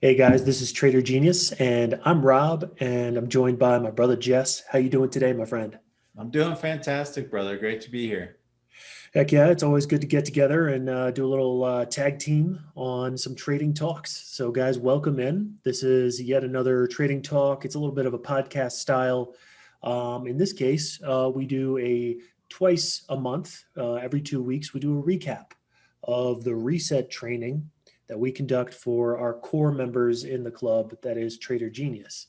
Hey guys, this is Trader Genius, and I'm Rob, and I'm joined by my brother Jess. How you doing today, my friend? I'm doing fantastic, brother. Great to be here. Heck yeah, it's always good to get together and do a little tag team on some trading talks. So, guys, welcome in. This is yet another trading talk. It's a little bit of a podcast style. In this case, we do a twice a month, every 2 weeks, we do a recap of the reset training that we conduct for our core members in the club, that is Trader Genius.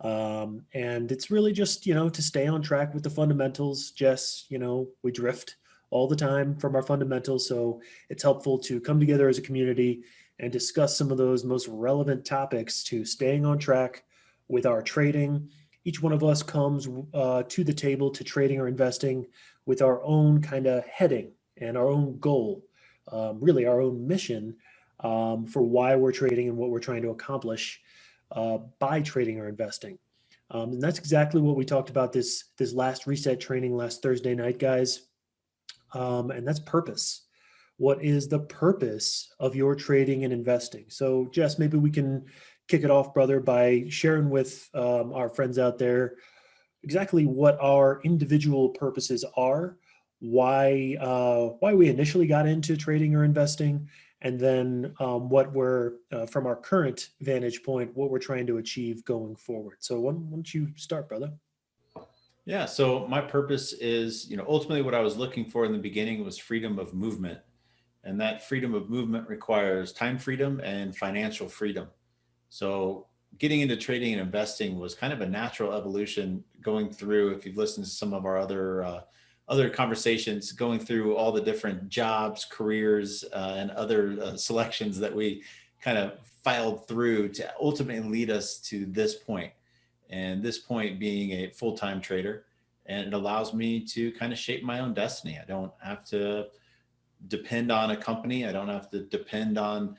And it's really just, to stay on track with the fundamentals. Jess, we drift all the time from our fundamentals. So it's helpful to come together as a community and discuss some of those most relevant topics to staying on track with our trading. Each one of us comes to the table to trading or investing with our own kind of heading and our own goal, really our own mission for why we're trading and what we're trying to accomplish by trading or investing. And that's exactly what we talked about this last reset training last Thursday night, guys. And that's purpose. What is the purpose of your trading and investing? So, Jess, maybe we can kick it off, brother, by sharing with our friends out there exactly what our individual purposes are, why we initially got into trading or investing, and then what we're from our current vantage point, what we're trying to achieve going forward. So why don't you start, brother? Yeah, so my purpose is, ultimately what I was looking for in the beginning was freedom of movement. And that freedom of movement requires time freedom and financial freedom. So getting into trading and investing was kind of a natural evolution going through, if you've listened to some of our other conversations, going through all the different jobs, careers, and other selections that we kind of filed through to ultimately lead us to this point. And this point being a full-time trader. And it allows me to kind of shape my own destiny. I don't have to depend on a company. I don't have to depend on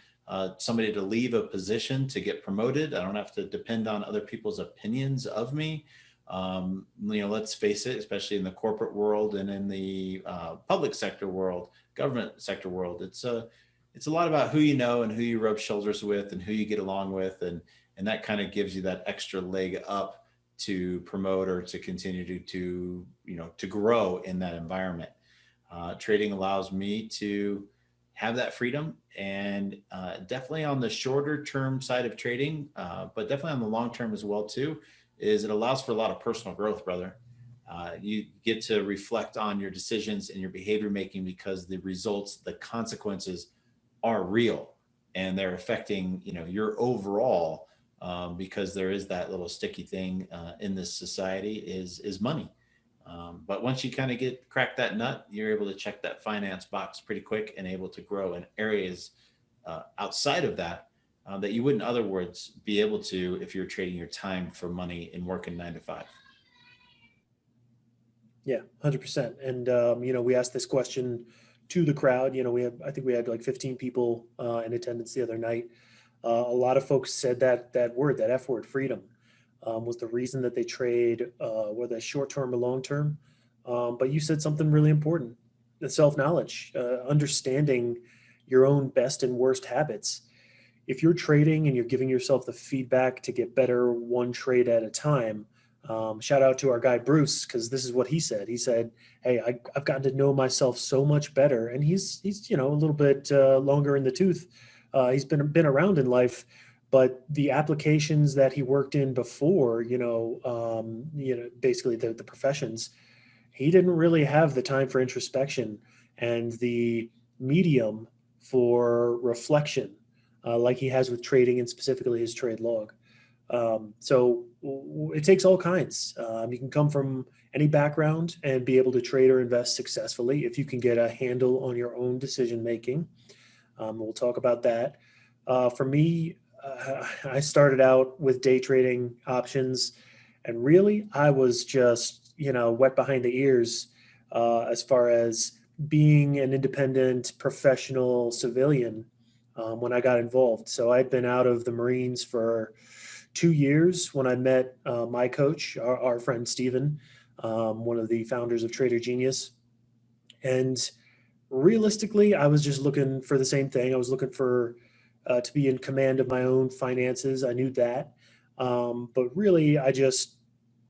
somebody to leave a position to get promoted. I don't have to depend on other people's opinions of me. Let's face it, especially in the corporate world and in the public sector world, government sector world, it's a lot about who you know and who you rub shoulders with and who you get along with, and that kind of gives you that extra leg up to promote or to continue to grow in that environment. Trading allows me to have that freedom, and definitely on the shorter term side of trading, but definitely on the long term as well too, is it allows for a lot of personal growth, brother. You get to reflect on your decisions and your behavior making because the results, the consequences are real, and they're affecting your overall, because there is that little sticky thing in this society is money. But once you kind of get crack that nut, you're able to check that finance box pretty quick and able to grow in areas outside of that, that you wouldn't other words be able to if you're trading your time for money and working 9 to 5. Yeah, 100%. And we asked this question to the crowd. I think we had like 15 people in attendance the other night. A lot of folks said that word, that F word, freedom, was the reason that they trade, whether short term or long term. But you said something really important: the self knowledge, understanding your own best and worst habits. If you're trading and you're giving yourself the feedback to get better one trade at a time, shout out to our guy Bruce, because this is what he said. He said, "Hey, I've gotten to know myself so much better," and he's a little bit longer in the tooth. He's been around in life, but the applications that he worked in before, basically the professions, he didn't really have the time for introspection and the medium for reflection, like he has with trading and specifically his trade log. So it takes all kinds. You can come from any background and be able to trade or invest successfully if you can get a handle on your own decision making. We'll talk about that. For me, I started out with day trading options, and really, I was just wet behind the ears as far as being an independent professional civilian when I got involved. So I'd been out of the Marines for 2 years when I met my coach, our friend Steven, one of the founders of Trader Genius. And realistically, I was just looking for the same thing. I was looking for to be in command of my own finances. I knew that. But really, I just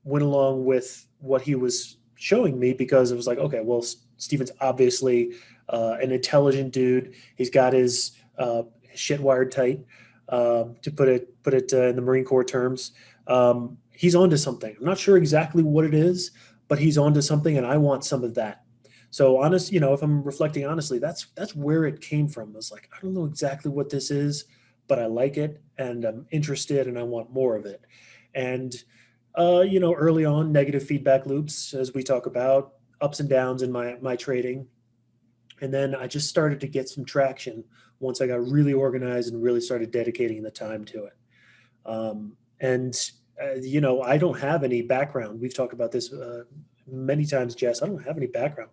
went along with what he was showing me because it was like, okay, well, Steven's obviously an intelligent dude. He's got his shit wired tight, to put it in the Marine Corps terms. He's onto something. I'm not sure exactly what it is, but he's onto something, and I want some of that. So honest, if I'm reflecting honestly, that's where it came from. I was like, I don't know exactly what this is, but I like it and I'm interested and I want more of it. And early on, negative feedback loops, as we talk about, ups and downs in my trading. And then I just started to get some traction once I got really organized and really started dedicating the time to it. And I don't have any background. We've talked about this many times, Jess. I don't have any background.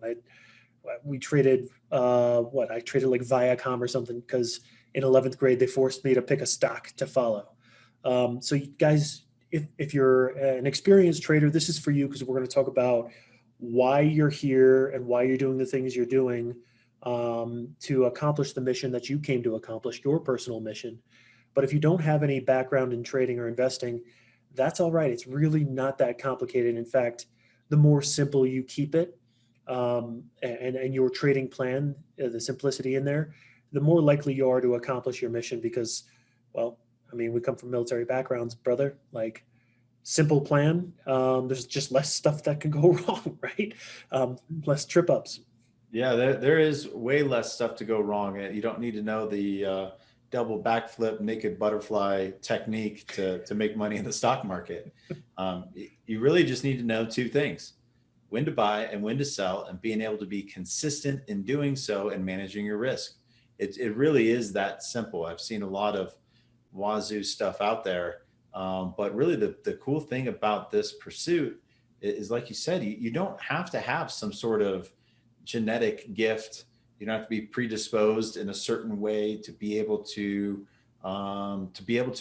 We traded what I traded like Viacom or something because in 11th grade they forced me to pick a stock to follow. So you guys, if you're an experienced trader, this is for you because we're going to talk about why you're here and why you're doing the things you're doing to accomplish the mission that you came to accomplish, your personal mission. But if you don't have any background in trading or investing, that's all right. It's really not that complicated. In fact, the more simple you keep it, and your trading plan, the simplicity in there, the more likely you are to accomplish your mission because, well, I mean, we come from military backgrounds, brother. Like, simple plan. There's just less stuff that can go wrong, right? Less trip ups. Yeah, there is way less stuff to go wrong. You don't need to know the double backflip, naked butterfly technique to make money in the stock market. You really just need to know two things: when to buy and when to sell, and being able to be consistent in doing so and managing your risk. It really is that simple. I've seen a lot of wazoo stuff out there. But really, the cool thing about this pursuit is, like you said, you don't have to have some sort of genetic gift. You don't have to be predisposed in a certain way to be able to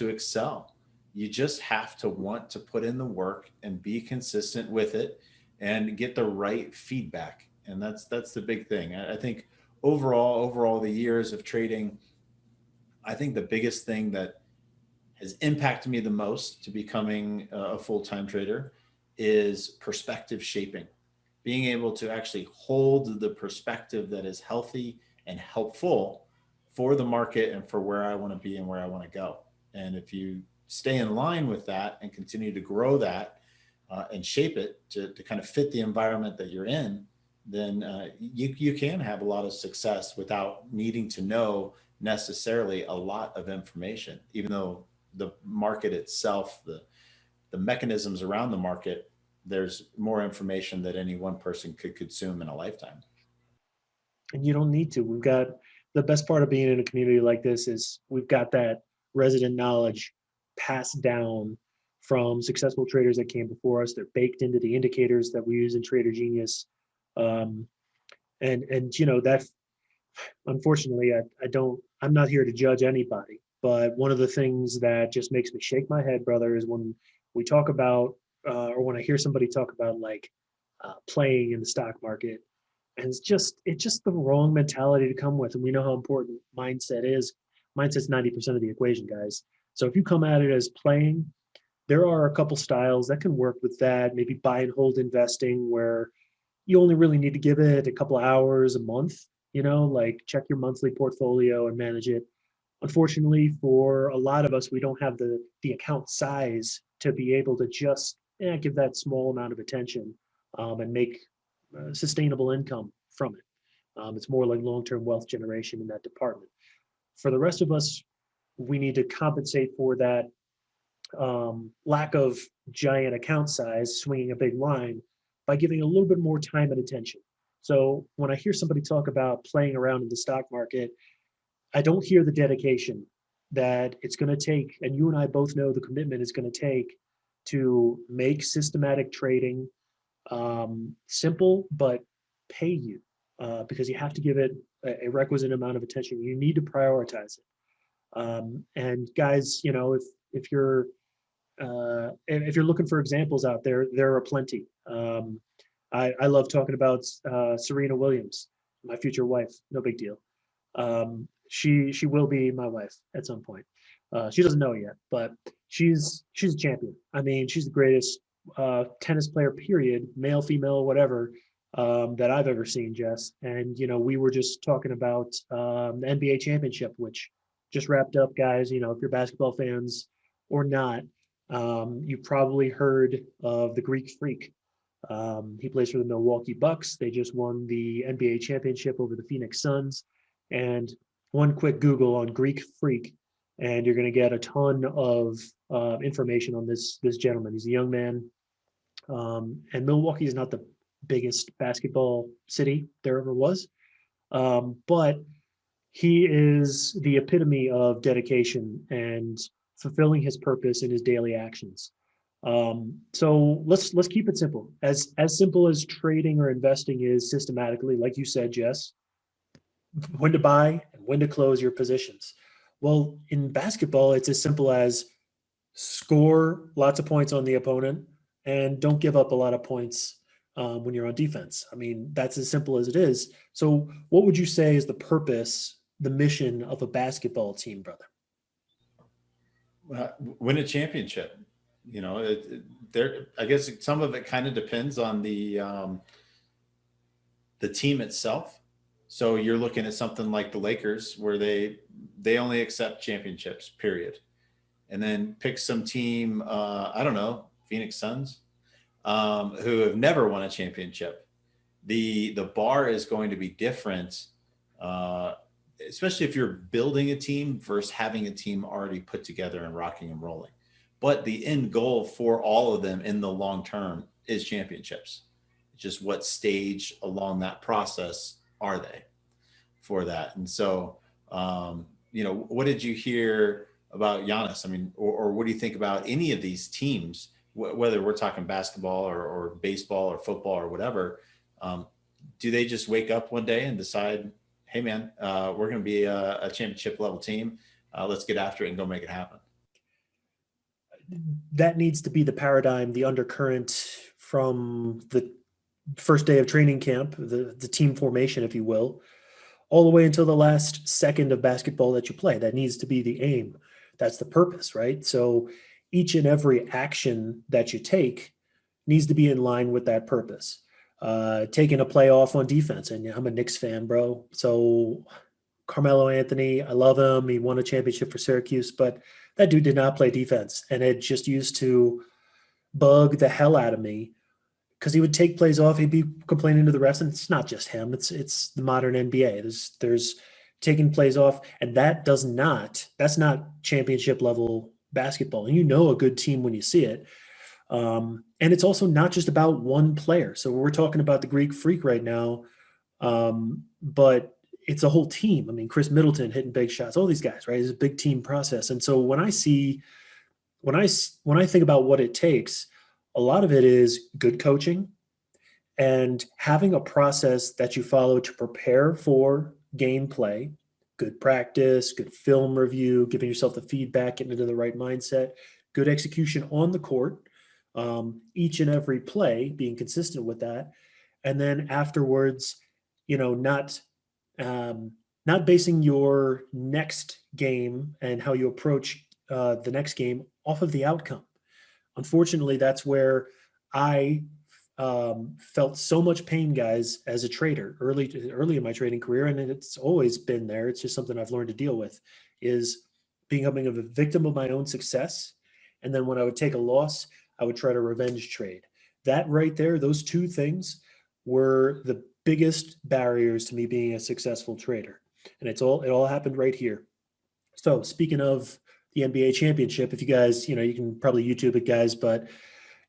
excel. You just have to want to put in the work and be consistent with it and get the right feedback. And that's the big thing. I think overall the years of trading, I think the biggest thing that has impacted me the most to becoming a full-time trader is perspective shaping. Being able to actually hold the perspective that is healthy and helpful for the market and for where I want to be and where I want to go. And if you stay in line with that and continue to grow that and shape it to kind of fit the environment that you're in, then you can have a lot of success without needing to know necessarily a lot of information, even though the market itself, the mechanisms around the market, there's more information that any one person could consume in a lifetime. And you don't need to. We've got the best part of being in a community like this is we've got that resident knowledge passed down from successful traders that came before us. They're baked into the indicators that we use in Trader Genius. Um, and that, unfortunately, I don't, I'm not here to judge anybody, but one of the things that just makes me shake my head, brother, is when we talk about or when I hear somebody talk about like playing in the stock market, and it's just the wrong mentality to come with. And we know how important mindset is. Mindset's 90% of the equation, guys. So if you come at it as playing, there are a couple styles that can work with that. Maybe buy and hold investing, where you only really need to give it a couple of hours a month, like check your monthly portfolio and manage it. Unfortunately, for a lot of us, we don't have the account size to be able to just give that small amount of attention and make sustainable income from it. It's more like long-term wealth generation in that department. For the rest of us, we need to compensate for that lack of giant account size, swinging a big line, by giving a little bit more time and attention. So when I hear somebody talk about playing around in the stock market, I don't hear the dedication that it's going to take, and you and I both know the commitment it's going to take to make systematic trading simple, but pay you because you have to give it a requisite amount of attention. You need to prioritize it. And guys, if you're looking for examples out there, there are plenty. I love talking about Serena Williams, my future wife. No big deal. She will be my wife at some point. She doesn't know it yet, but she's a champion. I mean, she's the greatest tennis player, period, male, female, whatever, that I've ever seen, Jess. And we were just talking about the NBA championship, which just wrapped up, guys. If you're basketball fans or not, you probably heard of the Greek Freak. He plays for the Milwaukee Bucks. They just won the NBA championship over the Phoenix Suns. And one quick Google on Greek Freak, and you're going to get a ton of information on this gentleman. He's a young man, and Milwaukee is not the biggest basketball city there ever was, but he is the epitome of dedication and fulfilling his purpose in his daily actions. So let's keep it simple. As simple as trading or investing is systematically, like you said, Jess, when to buy and when to close your positions. Well, in basketball, it's as simple as score lots of points on the opponent and don't give up a lot of points when you're on defense. I mean, that's as simple as it is. So, what would you say is the purpose, the mission of a basketball team, brother? Win a championship. There. I guess some of it kind of depends on the team itself. So you're looking at something like the Lakers, where they only accept championships, period. And then pick some team, I don't know, Phoenix Suns, who have never won a championship. The bar is going to be different, especially if you're building a team versus having a team already put together and rocking and rolling. But the end goal for all of them in the long term is championships. Just what stage along that process are they for that? And so, what did you hear about Giannis? I mean, or what do you think about any of these teams, whether we're talking basketball or baseball or football or whatever? Do they just wake up one day and decide, hey, man, we're going to be a championship level team. Let's get after it and go make it happen? That needs to be the paradigm, the undercurrent from the first day of training camp, the team formation, if you will, all the way until the last second of basketball that you play. That needs to be the aim. That's the purpose, right? So each and every action that you take needs to be in line with that purpose. Taking a play off on defense, and I'm a Knicks fan, bro. So Carmelo Anthony, I love him. He won a championship for Syracuse, but that dude did not play defense, and it just used to bug the hell out of me because he would take plays off. He'd be complaining to the refs, and it's not just him. It's the modern NBA. There's taking plays off, and that's not championship level basketball. And a good team when you see it. And it's also not just about one player. So we're talking about the Greek Freak right now, but it's a whole team. I mean, Chris Middleton hitting big shots, all these guys, right? It's a big team process. And so when I think about what it takes, a lot of it is good coaching and having a process that you follow to prepare for gameplay, good practice, good film review, giving yourself the feedback, getting into the right mindset, good execution on the court, each and every play, being consistent with that. And then afterwards, not basing your next game and how you approach the next game off of the outcome. Unfortunately, that's where I felt so much pain, guys, as a trader early in my trading career, and it's always been there. It's just something I've learned to deal with, is becoming a victim of my own success. And then when I would take a loss, I would try to revenge trade. That right there, those two things were the biggest barriers to me being a successful trader. And it all happened right here. So speaking of the NBA championship, if you guys, you can probably YouTube it, guys, but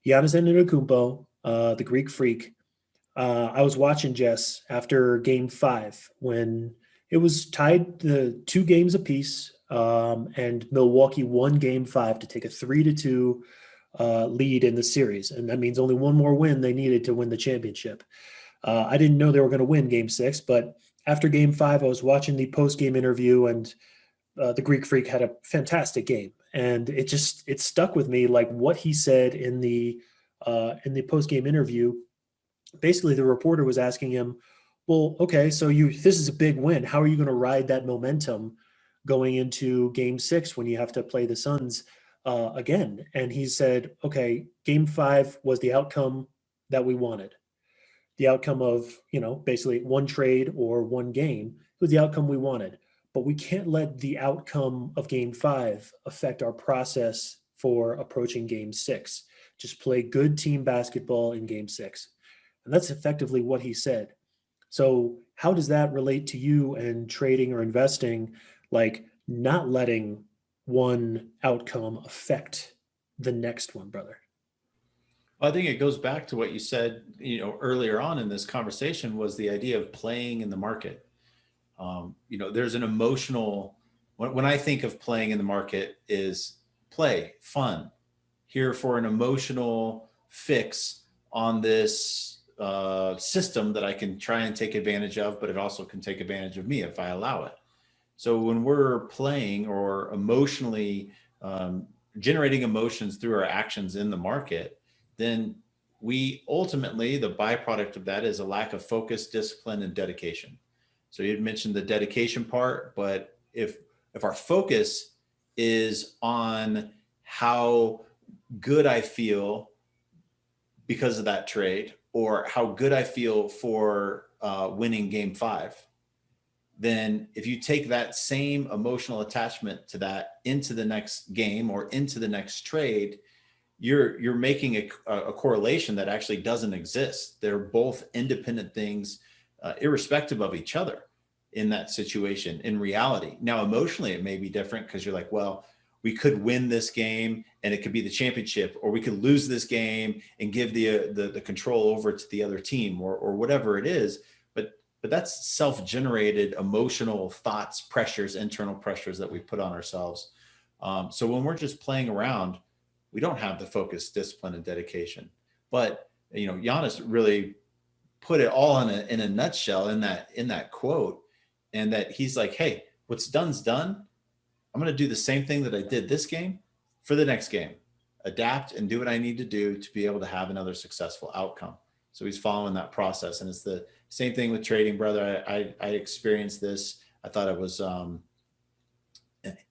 Giannis Antetokounmpo, the Greek Freak, I was watching, Jess, after game 5 when it was tied the 2 games apiece, and Milwaukee won game 5 to take a 3-2 lead in the series. And that means only one more win they needed to win the championship. I didn't know they were going to win game 6, but after game 5, I was watching the post-game interview, and the Greek Freak had a fantastic game. And it stuck with me, like what he said in the post-game interview. Basically, the reporter was asking him, Well, okay, so this is a big win. How are you going to ride that momentum going into game 6 when you have to play the Suns again? And he said, okay, game 5 was the outcome that we wanted. The outcome of, basically one trade or one game was the outcome we wanted. But we can't let the outcome of game 5 affect our process for approaching game 6. Just play good team basketball in game 6. And that's effectively what he said. So, how does that relate to you and trading or investing? Like, not letting one outcome affect the next one, brother. I think it goes back to what you said, earlier on in this conversation was the idea of playing in the market. There's an emotional, when I think of playing in the market is play, fun, here for an emotional fix on this system that I can try and take advantage of, but it also can take advantage of me if I allow it. So when we're playing or emotionally generating emotions through our actions in the market, then we ultimately, the byproduct of that is a lack of focus, discipline, and dedication. So you had mentioned the dedication part, but if our focus is on how good I feel because of that trade, or how good I feel for winning game 5, then if you take that same emotional attachment to that into the next game or into the next trade, you're making a correlation that actually doesn't exist. They're both independent things, irrespective of each other in that situation in reality. Now, emotionally, it may be different because you're like, well, we could win this game and it could be the championship, or we could lose this game and give the control over to the other team, or whatever it is. But that's self-generated emotional thoughts, pressures, internal pressures that we put on ourselves. So when we're just playing around, we don't have the focus, discipline, and dedication. But Giannis really put it all in a nutshell in that quote, and that he's like, hey, what's done's done. I'm going to do the same thing that I did this game for the next game, adapt and do what I need to do to be able to have another successful outcome. So he's following that process. And it's the same thing with trading, brother. I experienced this. I thought it was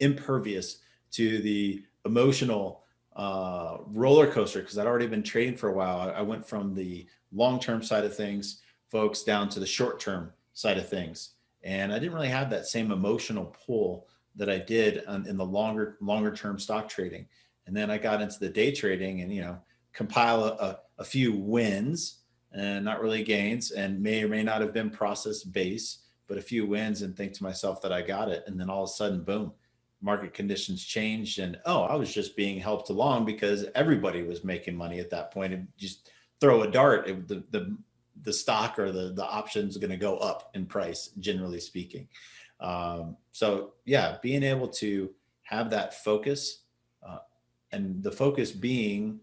impervious to the emotional roller coaster because I'd already been trading for a while. I went from the long-term side of things, folks, down to the short-term side of things. And I didn't really have that same emotional pull that I did in the longer term stock trading. And then I got into the day trading and, compile a few wins and not really gains, and may or may not have been process based, but a few wins, and think to myself that I got it. And then all of a sudden, boom, market conditions changed. And, oh, I was just being helped along because everybody was making money at that point. And just throw a dart, the stock or the options are going to go up in price, generally speaking. So yeah, being able to have that focus, and the focus being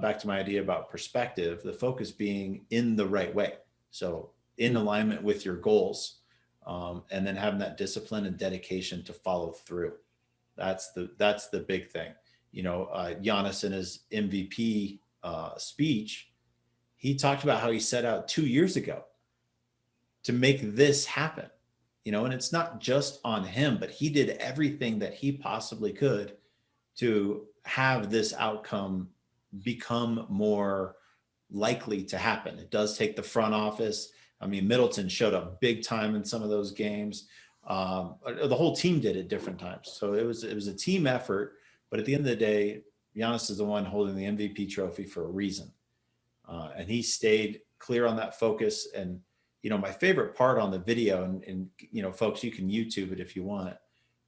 back to my idea about perspective, the focus being in the right way. So in alignment with your goals, and then having that discipline and dedication to follow through. That's the big thing. Giannis in his MVP speech, he talked about how he set out 2 years ago to make this happen. And it's not just on him, but he did everything that he possibly could to have this outcome become more likely to happen. It does take the front office. I mean, Middleton showed up big time in some of those games. The whole team did at different times. So it was a team effort, but at the end of the day, Giannis is the one holding the MVP trophy for a reason. And he stayed clear on that focus. And my favorite part on the video, and folks, you can YouTube it if you want,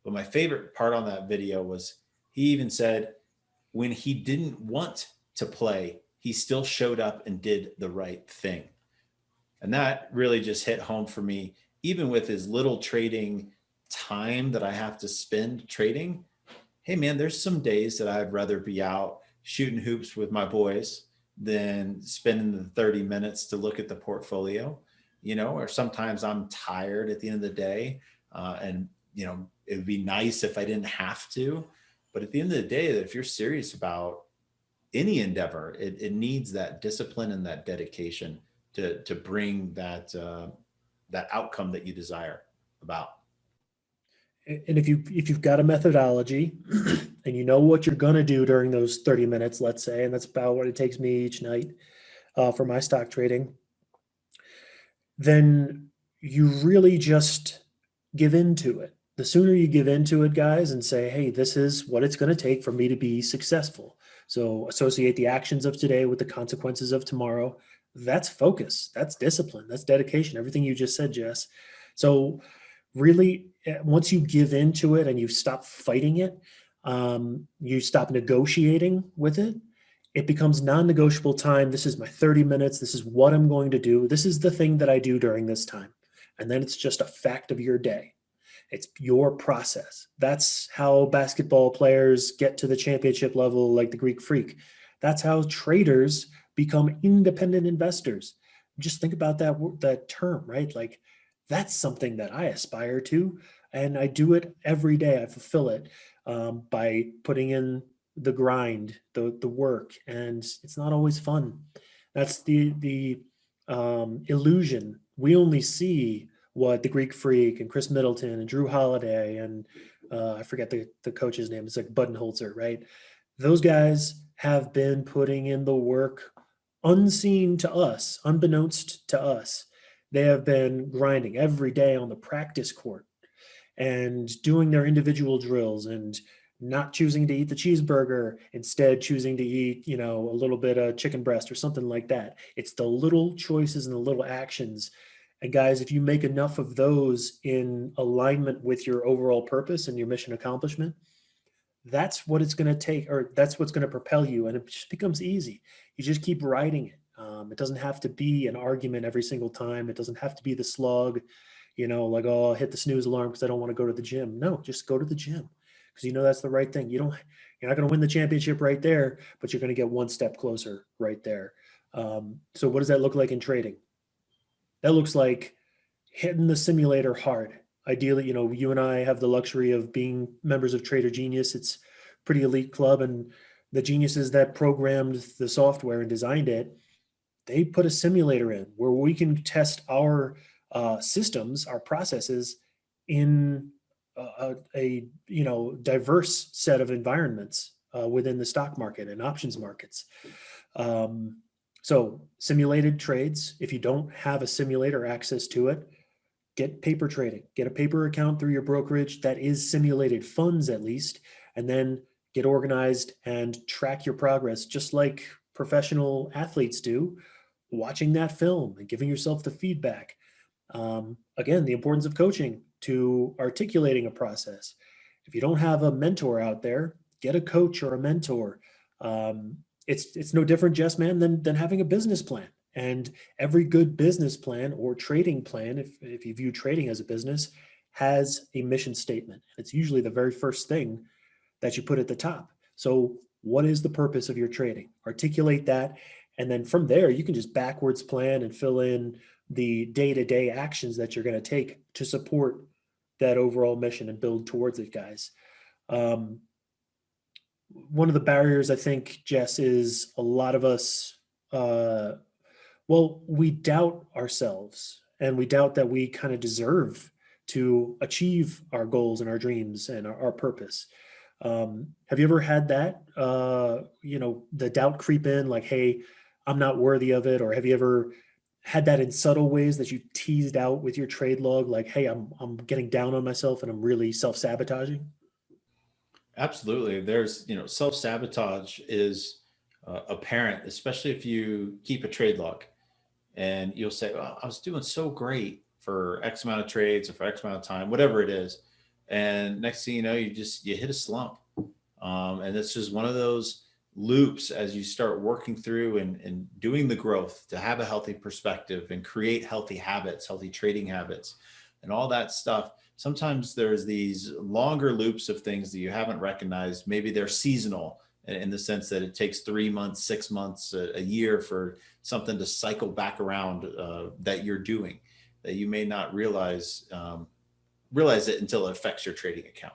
but my favorite part on that video was he even said when he didn't want to play, he still showed up and did the right thing. And that really just hit home for me, even with his little trading time that I have to spend trading. Hey man, there's some days that I'd rather be out shooting hoops with my boys than spending the 30 minutes to look at the portfolio. Or sometimes I'm tired at the end of the day. And, it would be nice if I didn't have to. But at the end of the day, if you're serious about any endeavor, it needs that discipline and that dedication to bring that that outcome that you desire about. And if you've got a methodology and you know what you're gonna do during those 30 minutes, let's say, and that's about what it takes me each night for my stock trading, then you really just give into it. The sooner you give into it, guys, and say, hey, this is what it's going to take for me to be successful. So associate the actions of today with the consequences of tomorrow. That's focus. That's discipline. That's dedication. Everything you just said, Jess. So really, once you give into it and you stop fighting it, you stop negotiating with it, it becomes non-negotiable time. This is my 30 minutes. This is what I'm going to do. This is the thing that I do during this time. And then it's just a fact of your day. It's your process. That's how basketball players get to the championship level, like the Greek Freak. That's how traders become independent investors. Just think about that term, right? Like that's something that I aspire to, and I do it every day. I fulfill it by putting in the grind, the work, and it's not always fun. That's the illusion. We only see what the Greek Freak and Chris Middleton and Drew Holiday and I forget the coach's name. It's like Budenholzer, right? Those guys have been putting in the work unseen to us, unbeknownst to us. They have been grinding every day on the practice court and doing their individual drills and not choosing to eat the cheeseburger, instead choosing to eat, a little bit of chicken breast or something like that. It's the little choices and the little actions. And guys, if you make enough of those in alignment with your overall purpose and your mission accomplishment, that's what it's going to take, or that's what's going to propel you. And it just becomes easy. You just keep writing it. It doesn't have to be an argument every single time. It doesn't have to be the slog, like, oh, I'll hit the snooze alarm because I don't want to go to the gym. No, just go to the gym because that's the right thing. You're not going to win the championship right there, but you're going to get one step closer right there. So what does that look like in trading? That looks like hitting the simulator hard. Ideally, you and I have the luxury of being members of Trader Genius. It's a pretty elite club, and the geniuses that programmed the software and designed it, they put a simulator in where we can test our systems, our processes in a diverse set of environments within the stock market and options markets. So simulated trades. If you don't have a simulator access to it, get paper trading, get a paper account through your brokerage that is simulated funds at least, and then get organized and track your progress just like professional athletes do, watching that film and giving yourself the feedback. Again, the importance of coaching to articulating a process. If you don't have a mentor out there, get a coach or a mentor. It's no different, Jess, man, than having a business plan. And every good business plan or trading plan, if you view trading as a business, has a mission statement. It's usually the very first thing that you put at the top. So what is the purpose of your trading? Articulate that. And then from there, you can just backwards plan and fill in the day-to-day actions that you're going to take to support that overall mission and build towards it, guys. One of the barriers, I think, Jess, is a lot of us, we doubt ourselves and we doubt that we kind of deserve to achieve our goals and our dreams and our purpose. Have you ever had that, the doubt creep in like, hey, I'm not worthy of it? Or have you ever had that in subtle ways that you teased out with your trade log? Like, hey, I'm getting down on myself and I'm really self-sabotaging. Absolutely. There's, self sabotage is apparent, especially if you keep a trade log and you'll say, well, I was doing so great for X amount of trades or for X amount of time, whatever it is. And next thing you know, you hit a slump. And it's just one of those loops as you start working through and doing the growth to have a healthy perspective and create healthy habits, healthy trading habits, and all that stuff. Sometimes there's these longer loops of things that you haven't recognized. Maybe they're seasonal in the sense that it takes 3 months, 6 months, a year for something to cycle back around that you're doing that you may not realize it until it affects your trading account.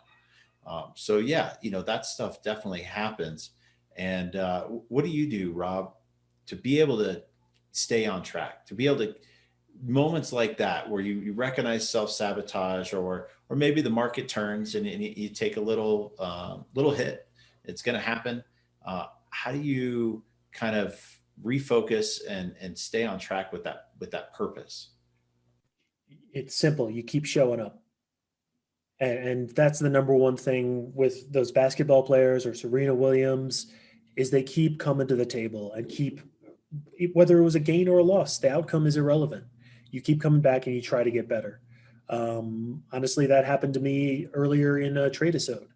So yeah, that stuff definitely happens. And what do you do, Rob, to be able to stay on track, to be able to moments like that where you recognize self-sabotage, or maybe the market turns and you take a little hit. It's going to happen. How do you kind of refocus and stay on track with that purpose? It's simple. You keep showing up. And that's the number one thing with those basketball players or Serena Williams is they keep coming to the table and keep, whether it was a gain or a loss, the outcome is irrelevant. You keep coming back and you try to get better. Honestly, that happened to me earlier in a trade episode.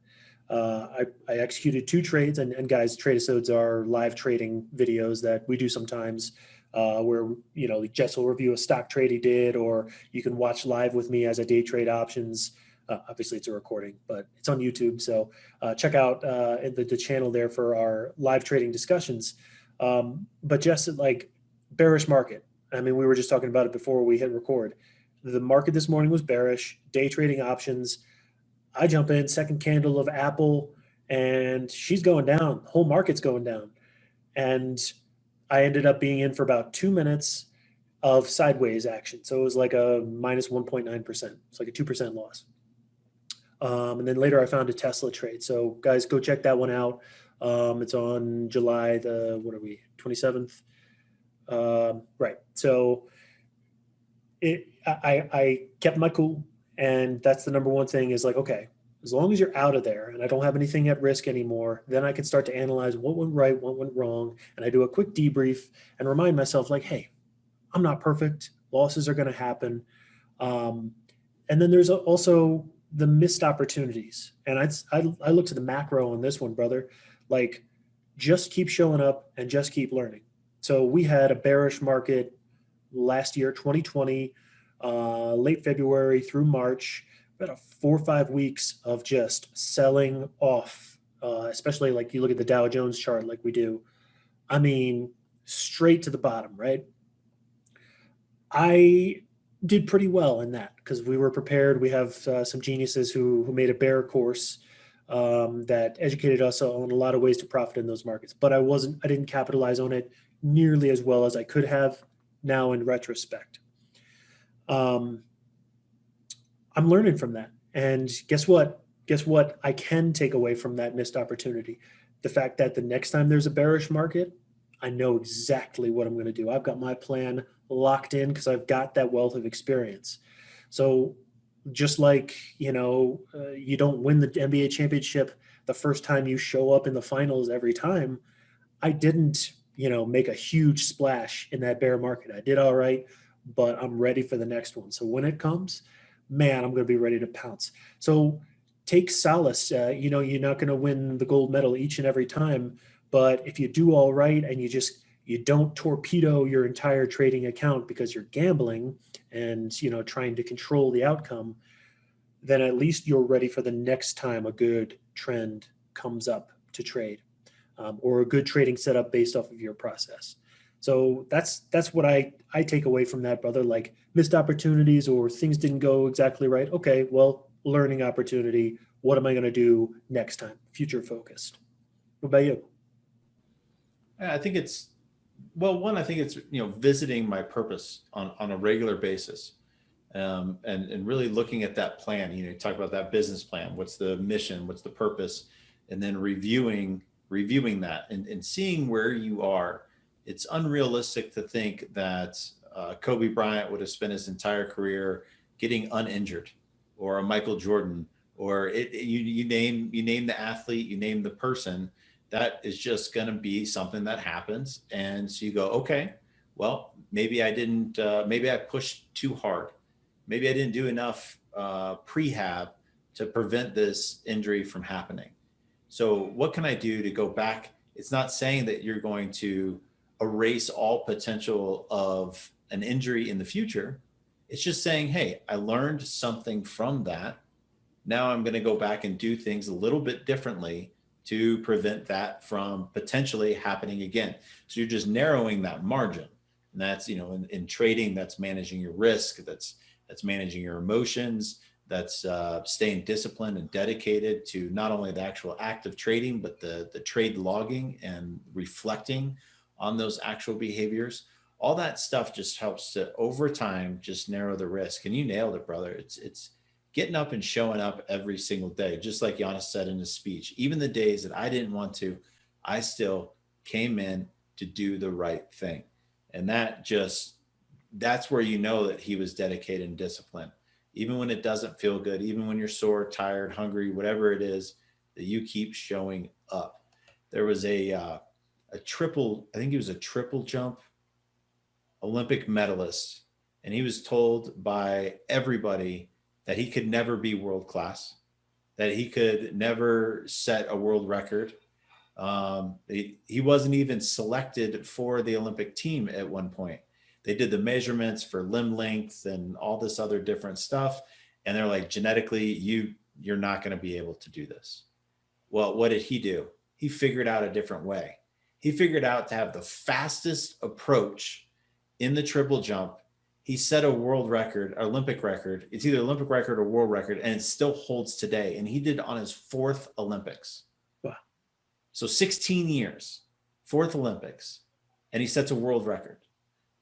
I executed two trades, and guys, trade episodes are live trading videos that we do sometimes, where Jess will review a stock trade he did, or you can watch live with me as I day trade options. Obviously, it's a recording, but it's on YouTube, so check out the channel there for our live trading discussions. But Jess, like bearish market. I mean, we were just talking about it before we hit record. The market this morning was bearish. Day trading options. I jump in, second candle of Apple, and she's going down. The whole market's going down. And I ended up being in for about 2 minutes of sideways action. So it was like a minus 1.9%. It's like a 2% loss. And then later I found a Tesla trade. So guys, go check that one out. It's on July the, what are we, 27th? Right. So I kept my cool. And that's the number one thing is like, okay, as long as you're out of there and I don't have anything at risk anymore, then I can start to analyze what went right, what went wrong. And I do a quick debrief and remind myself like, hey, I'm not perfect. Losses are going to happen. Um, and then there's also the missed opportunities. And I look to the macro on this one, brother. Like, just keep showing up and just keep learning. So we had a bearish market last year, 2020, late February through March, about 4 or 5 weeks of just selling off, especially like you look at the Dow Jones chart like we do. I mean, straight to the bottom, right? I did pretty well in that because we were prepared. We have some geniuses who made a bear course that educated us on a lot of ways to profit in those markets. But I didn't capitalize on it nearly as well as I could have now in retrospect. I'm learning from that. And guess what? Guess what? I can take away from that missed opportunity. The fact that the next time there's a bearish market, I know exactly what I'm going to do. I've got my plan locked in because I've got that wealth of experience. So just like, you don't win the NBA championship the first time you show up in the finals every time. I didn't, make a huge splash in that bear market. I did all right, but I'm ready for the next one. So when it comes, man, I'm going to be ready to pounce. So take solace. You're not going to win the gold medal each and every time, but if you do all right and you don't torpedo your entire trading account because you're gambling and trying to control the outcome, then at least you're ready for the next time a good trend comes up to trade, or a good trading setup based off of your process. So that's what I take away from that, brother. Like missed opportunities or things didn't go exactly right. Okay, well, learning opportunity. What am I going to do next time? Future focused. What about you? I think it's, well, one, I think it's, visiting my purpose on a regular basis. And really looking at that plan. You talk about that business plan. What's the mission? What's the purpose? And then reviewing that and seeing where you are. It's unrealistic to think that Kobe Bryant would have spent his entire career getting uninjured, or a Michael Jordan, or you name the athlete, you name the person. That is just going to be something that happens, and so you go, okay, well, maybe I didn't, maybe I pushed too hard, maybe I didn't do enough prehab to prevent this injury from happening. So what can I do to go back? It's not saying that you're going to erase all potential of an injury in the future. It's just saying, hey, I learned something from that. Now I'm going to go back and do things a little bit differently to prevent that from potentially happening again. So you're just narrowing that margin. And that's, in trading, that's managing your risk, that's managing your emotions, that's staying disciplined and dedicated to not only the actual act of trading, but the trade logging and reflecting on those actual behaviors. All that stuff just helps to over time just narrow the risk. And you nailed it, brother. It's getting up and showing up every single day, just like Giannis said in his speech. Even the days that I didn't want to, I still came in to do the right thing. And that's where you know that he was dedicated and disciplined. Even when it doesn't feel good, even when you're sore, tired, hungry, whatever it is, that you keep showing up. There was a triple, I think he was a triple jump Olympic medalist, and he was told by everybody that he could never be world class, that he could never set a world record. He wasn't even selected for the Olympic team at one point. They did the measurements for limb length and all this other different stuff, and they're like, genetically, you're not going to be able to do this. Well, what did he do? He figured out a different way. He figured out to have the fastest approach in the triple jump. He set a world record, Olympic record. It's either Olympic record or world record, and it still holds today. And he did it on his fourth Olympics. Wow. So 16 years, fourth Olympics, and he sets a world record.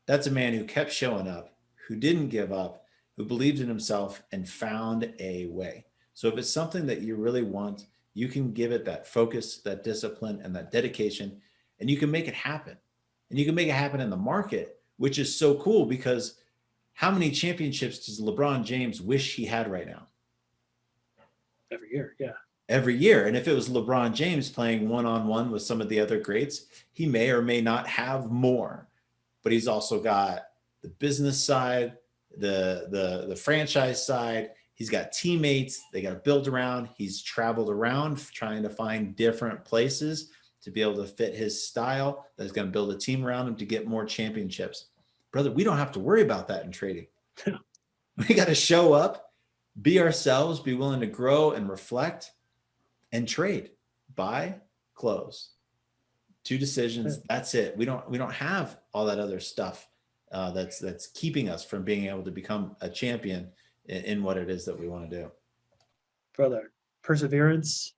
That's a man who kept showing up, who didn't give up, who believed in himself and found a way. So if it's something that you really want, you can give it that focus, that discipline, and that dedication, and you can make it happen. And you can make it happen in the market, which is so cool, because how many championships does LeBron James wish he had right now? Every year, yeah. Every year. And if it was LeBron James playing one-on-one with some of the other greats, he may or may not have more. But he's also got the business side, the franchise side. He's got teammates they got to build around. He's traveled around trying to find different places to be able to fit his style that's going to build a team around him to get more championships. Brother, we don't have to worry about that in trading. We got to show up, be ourselves, be willing to grow and reflect and trade, buy, close. 2 decisions. That's it. We don't have all that other stuff that's keeping us from being able to become a champion in what it is that we want to do. Brother, perseverance,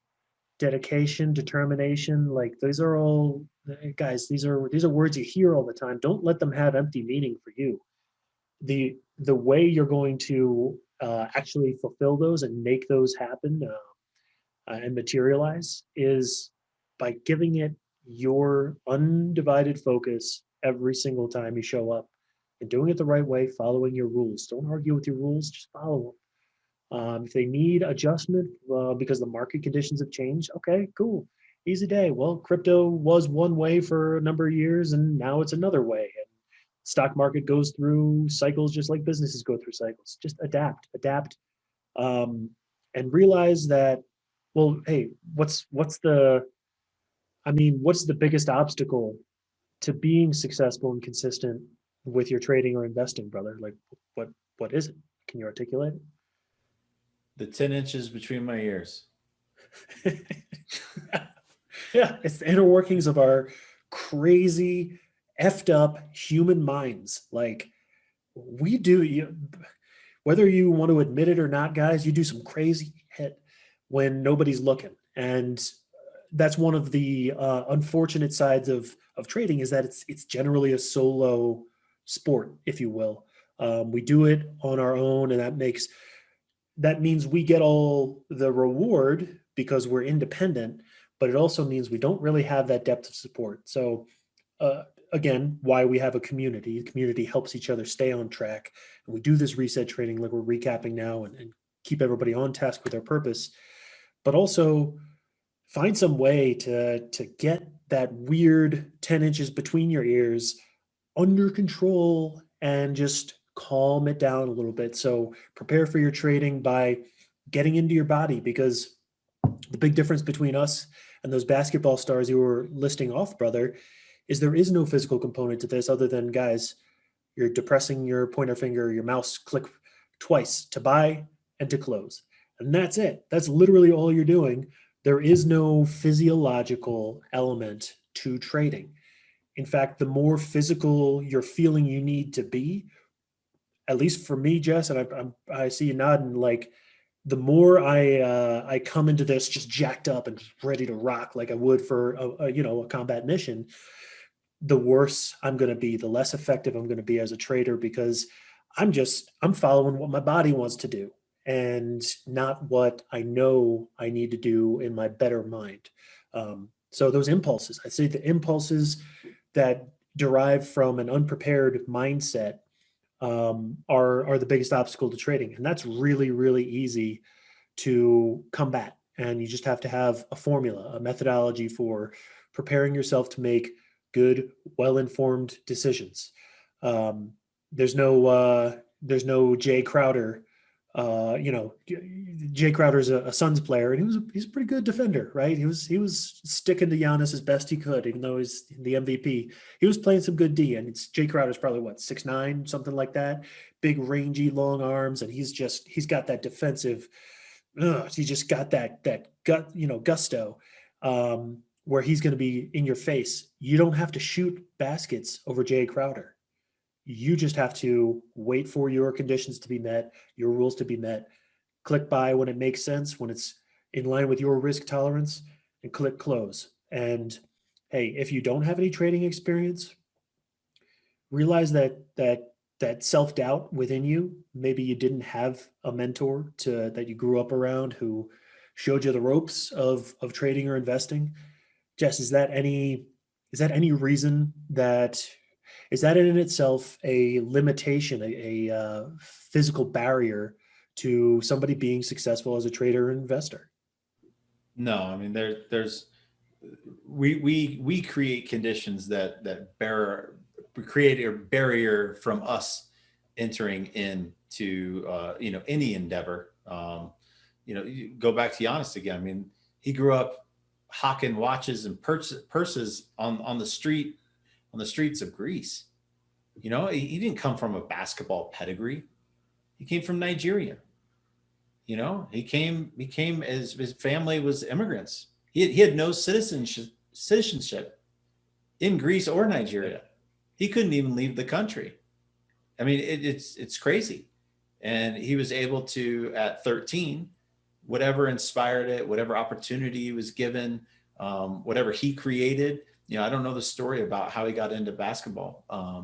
dedication, determination, like these are all, guys, these are words you hear all the time. Don't let them have empty meaning for you. The way you're going to actually fulfill those and make those happen and materialize is by giving it your undivided focus every single time you show up and doing it the right way, following your rules. Don't argue with your rules, just follow them. If they need adjustment because the market conditions have changed, okay, cool. Easy day. Well, crypto was one way for a number of years and now it's another way. And stock market goes through cycles just like businesses go through cycles. Just adapt, and realize that, well, hey, what's the biggest obstacle to being successful and consistent with your trading or investing, brother? Like what is it? Can you articulate it? The 10 inches between my ears. Yeah, it's the inner workings of our crazy, effed up human minds. Like we do, whether you want to admit it or not, guys, you do some crazy hit when nobody's looking. And that's one of the unfortunate sides of trading, is that it's generally a solo sport, if you will. We do it on our own, and that means we get all the reward because we're independent, but it also means we don't really have that depth of support. So again, why we have a community. The community helps each other stay on track. And we do this reset training like we're recapping now and keep everybody on task with their purpose, but also find some way to get that weird 10 inches between your ears under control and just calm it down a little bit. So prepare for your trading by getting into your body, because the big difference between us and those basketball stars you were listing off, brother, is there is no physical component to this other than, guys, you're depressing your pointer finger, your mouse click twice to buy and to close. And that's it. That's literally all you're doing. There is no physiological element to trading. In fact, the more physical you're feeling you need to be, at least for me, Jess, and I see you nodding, like the more I come into this just jacked up and ready to rock like I would for a combat mission, the worse I'm going to be, the less effective I'm going to be as a trader, because I'm following what my body wants to do and not what I know I need to do in my better mind. So those impulses, I say the impulses that derive from an unprepared mindset are the biggest obstacle to trading, and that's really really easy to combat. And you just have to have a formula, a methodology for preparing yourself to make good, well-informed decisions. Um, there's no Jay Crowder. Jay Crowder's a Suns player, and he's a pretty good defender, right? He was sticking to Giannis as best he could, even though he's the MVP. He was playing some good D, and Jay Crowder's probably what 6'9", something like that, big, rangy, long arms, and he's got that defensive. He just got that gut, gusto, where he's going to be in your face. You don't have to shoot baskets over Jay Crowder. You just have to wait for your conditions to be met, your rules to be met, click buy when it makes sense, when it's in line with your risk tolerance, and click close. And hey, if you don't have any trading experience, realize that self-doubt within you. Maybe you didn't have a mentor that you grew up around who showed you the ropes of trading or investing. Jess, is that any reason that is that in itself a limitation, a physical barrier to somebody being successful as a trader or investor? No, I mean there's we create conditions that create a barrier from us entering into any endeavor. You go back to Giannis again. I mean, he grew up hawking watches and purses on the streets of Greece. He didn't come from a basketball pedigree. He came from Nigeria. He came as his family was immigrants. He had no citizenship in Greece or Nigeria. He couldn't even leave the country. I mean, it's crazy. And he was able to, at 13, whatever inspired it, whatever opportunity he was given, whatever he created. I don't know the story about how he got into basketball,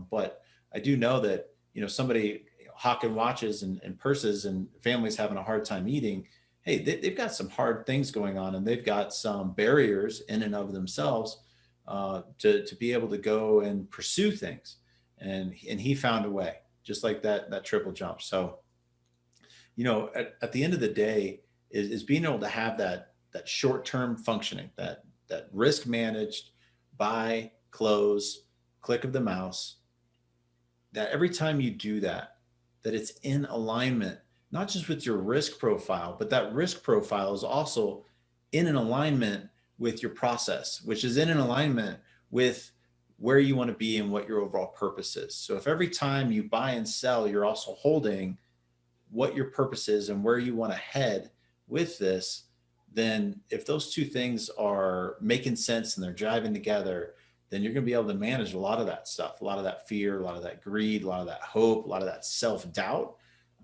but I do know that somebody hawking watches and purses and families having a hard time eating. Hey, they've got some hard things going on, and they've got some barriers in and of themselves to be able to go and pursue things. And he found a way, just like that triple jump. So at the end of the day is being able to have that short-term functioning, that risk managed, buy, close, click of the mouse, that every time you do that it's in alignment, not just with your risk profile, but that risk profile is also in an alignment with your process, which is in an alignment with where you want to be and what your overall purpose is. So if every time you buy and sell, you're also holding what your purpose is and where you want to head with this, then if those two things are making sense and they're driving together, then you're going to be able to manage a lot of that stuff, a lot of that fear, a lot of that greed, a lot of that hope, a lot of that self-doubt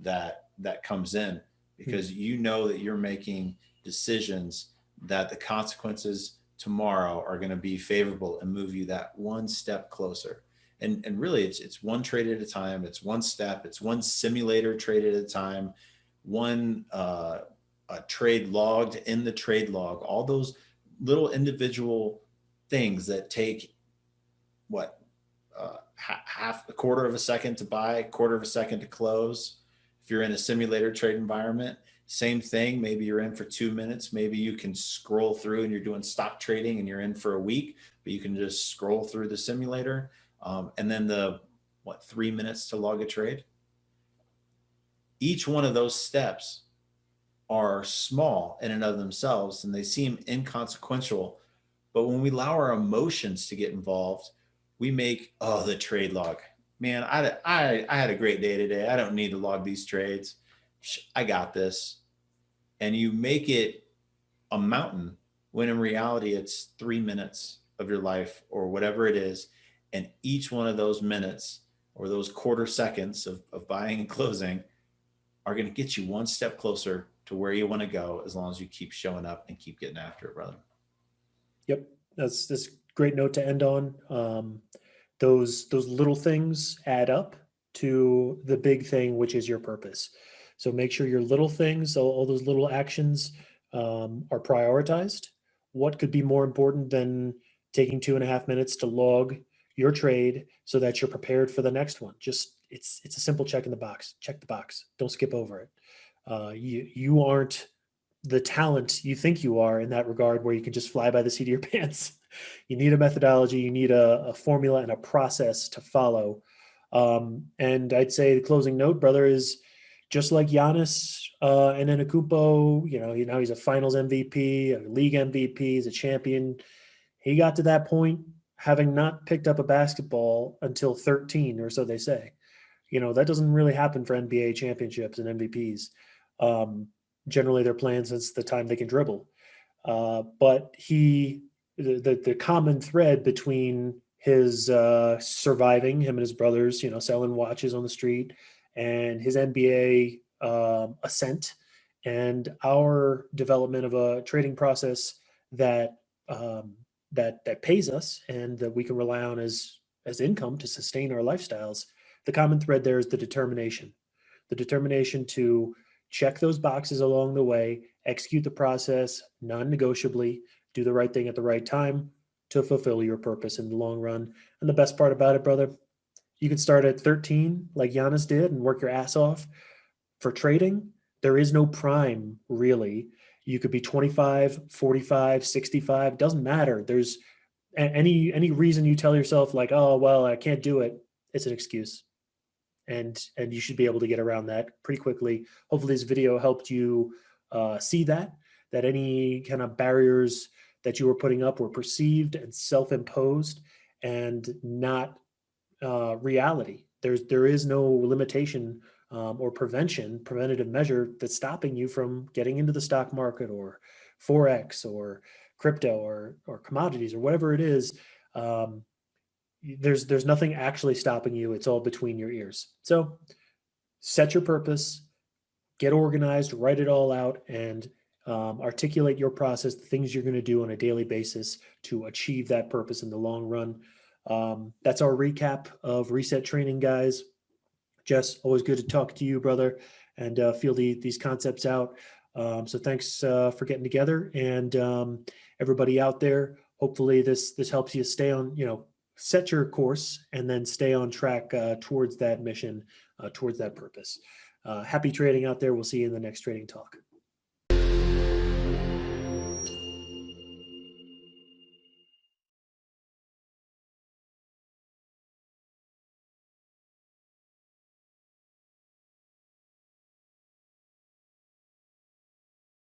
that comes in, because you know that you're making decisions that the consequences tomorrow are going to be favorable and move you that one step closer. And really it's one trade at a time. It's one step. It's one simulator trade at a time. One a trade logged in the trade log. All those little individual things that take what half a quarter of a second to buy, quarter of a second to close. If you're in a simulator trade environment, same thing. Maybe you're in for 2 minutes. Maybe you can scroll through and you're doing stock trading and you're in for a week, but you can just scroll through the simulator. And then 3 minutes to log a trade. Each one of those steps are small in and of themselves and they seem inconsequential. But when we allow our emotions to get involved, we make, the trade log. Man, I had a great day today. I don't need to log these trades. I got this. And you make it a mountain when in reality it's 3 minutes of your life or whatever it is. And each one of those minutes or those quarter seconds of buying and closing are going to get you one step closer to where you want to go, as long as you keep showing up and keep getting after it, brother. Yep. That's a great note to end on. Those little things add up to the big thing, which is your purpose. So make sure your little things, all those little actions, are prioritized. What could be more important than taking 2.5 minutes to log your trade so that you're prepared for the next one? Just it's a simple check in the box. Check the box. Don't skip over it. You aren't the talent you think you are in that regard, where you can just fly by the seat of your pants. You need a methodology, you need a formula and a process to follow. And I'd say the closing note, brother, is just like Giannis and Antetokounmpo. Now he's a Finals MVP, a league MVP, he's a champion. He got to that point having not picked up a basketball until 13, or so they say. That doesn't really happen for NBA championships and MVPs. Um, Generally, they're playing since the time they can dribble. But the common thread between his surviving, him and his brothers, selling watches on the street, and his NBA ascent, and our development of a trading process that that pays us and that we can rely on as income to sustain our lifestyles. The common thread there is the determination to check those boxes along the way, execute the process non-negotiably, do the right thing at the right time to fulfill your purpose in the long run. And the best part about it, brother, you can start at 13 like Giannis did and work your ass off. For trading, there is no prime really. You could be 25, 45, 65, doesn't matter. There's any reason you tell yourself like, oh, well, I can't do it, it's an excuse. And you should be able to get around that pretty quickly. Hopefully this video helped you see that any kind of barriers that you were putting up were perceived and self-imposed and not reality. There is no limitation or preventative measure that's stopping you from getting into the stock market or Forex or crypto or commodities or whatever it is. There's nothing actually stopping you. It's all between your ears. So set your purpose, get organized, write it all out, and articulate your process, the things you're going to do on a daily basis to achieve that purpose in the long run. That's our recap of Reset Training, guys. Jess, always good to talk to you, brother, and feel these concepts out. So thanks for getting together, and everybody out there. Hopefully this helps you stay on, set your course and then stay on track towards that mission, towards that purpose. Happy trading out there. We'll see you in the next trading talk.